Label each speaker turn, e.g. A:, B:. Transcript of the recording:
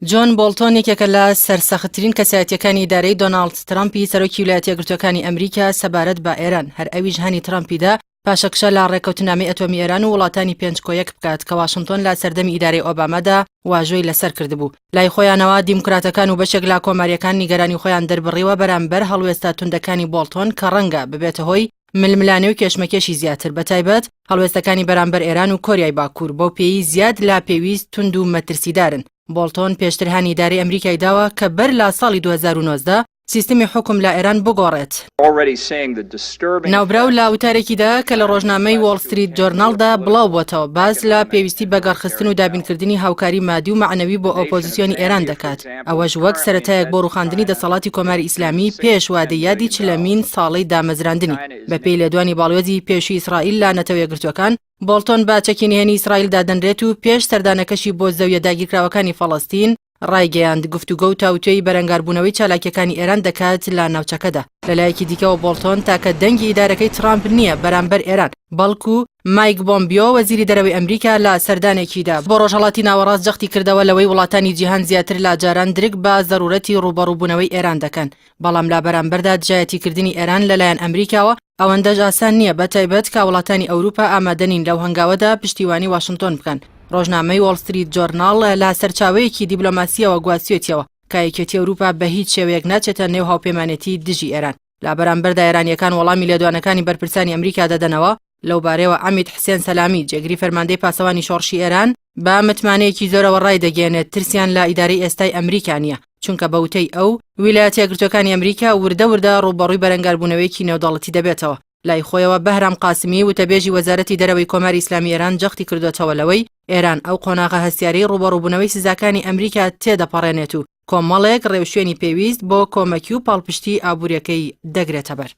A: جۆن بۆڵتۆن یەکێکە لە سەرسەختترین کەسایەتیەکانی ئیدارەی دۆناڵد ترامپی سەرۆکی ویلایەتە یەکگرتووەکانی ئەمریکا سەبارەت بە ئێران هەر ئەویش هەنی ترامپیدا پاشەکشە لە ڕێکەوتنامەی ئەتۆمی ئێران و وڵاتانی پێنج کۆیەک بکات کە واشنگتۆن لە سەردەمی ئیدارەی ئۆبامادا واژۆی لەسەر کردبوو. لای خۆیانەوە دیموکراتەکان و بەشێک لە کۆماریەکان نیگەرانی خۆیان دەربڕیوە بەرامبەر هەڵوێستا توندەکانی بۆڵتۆن کە ڕەنگە ببێتە هۆی ململانێ و کێشمەکێشی زیاتر بەتایبەت هەڵوێستەکانی بەرامبەر ئێران و کۆریای باکوور بەو پێی زیاد لا پێویست تند و مەترسیدارن. بۆڵتۆن پێشتر هانی ئیدارەی ئەمریکای داوە کە بەر لە ساڵی 2019 سیستمی حکم لە ئێران بگۆڕێت. ناوبراو لە وتارێکیدا کە لە ڕۆژنامەی وۆڵ ستریت جۆرناڵدا بڵاو بۆتەوە باز لە پێویستی بەگەڕخستن و دابینکردنی هاوکاری مادی و معنەوی بۆ ئۆپۆزیسیۆنی ئێران دەکات. ئەوەش وەک سەرەتایەک بۆ ڕوخاندنی دەسەڵاتی کۆماری ئیسلامی پێش وادەی یادی چلەمین ساڵەی دامەزراندنی بەپێی لێدوانی باڵوێزی پێشووی ئیسرائیل لە نەتەوە یەکگرتووەکان. بۆڵتۆن با چەکینهێنی ئیسرائیل دادەنرێت و پێش سەردانەکەشی بۆ زەویە داگیرکراوەکانی فەڵەستین ڕایگەیاند گفتوگە و تاوتوێی بەرەنگاربوونەوەی چالاکیەکانی ئێران دەکات لە ناوچەکەدا. لەلایەکی دیکەوە بۆڵتۆن تاکە دەنگی ئیدارەکەی ترامپ نییە بەرامبەر ئێران بەڵکو مایک بۆمبیۆ وەزیری دەرەوەی ئەمریکا لە سەردانێکیدا بۆ ڕۆژهەڵاتی ناوەڕاست جەختی کردەوە لەوەی وڵاتانی جیهان زیاتر لا جاران درک بە زەرورەتی ڕوبەڕووبوونەوەی ئێران دەکەن. بەڵام لا بەرامبەردا دژایەتیکردنی ئێران لەلایەن ئەمریکاوە ئەوەندەش ئاسان نییە بەتایبەت کە وڵاتانی ئەوروپا ئامادەنین لەو هەنگاوەدا پشتیوانی واشنگتۆن بکەن. ڕۆژنامەی وۆڵ ستریت جۆرناڵ لە سەرچاوەیەکی دیبلۆماسیەوە گواسیێتەوە کە یەکێتی ئەوروپا بە هیچ شێوەیەک ناچێتە نێو هاوپەیمانێتی دژی ئێران. لە بەرامبەردا ئێرانیەکان وەڵامی لێدوانەکانی بەرپرسانی ئەمریکا دەدەنەوە. لەو بارەیەوە ئەمید حسێن سەلامی جێگری فەرماندەی پاسەوانی شۆڕشی ئێران بە متمانەیەکی زۆرەوە ڕای دەگەێنێت ترسیان لە ئیدارەی ئێستای ئەمریکا نییە چونکە بەوتەی ئەو ویلایەتە یەکگرتووەکانی ئەمریکا وردە ڕوبەڕووی بەرەنگاربوونەوەیکی نێودەوڵەتی دەبێتەوە. لای خۆیەوە بەهرام قاسمی وتەبێژی وەزارەتی دەرەوەی کۆماری ئیسلامی ئێران جەختی کردوێتەوە لەوەی ئێران ئەو قۆناغە هەستیارەی ڕوبەڕووبوونەوەی سزاکانی ئەمریکا تێدەپەڕێنێت و کۆمەڵێک ڕێوشوێنی پێویست بۆ کۆمەکی و پاڵپشتی ئابوووریەکەی دەگرێتە بەر.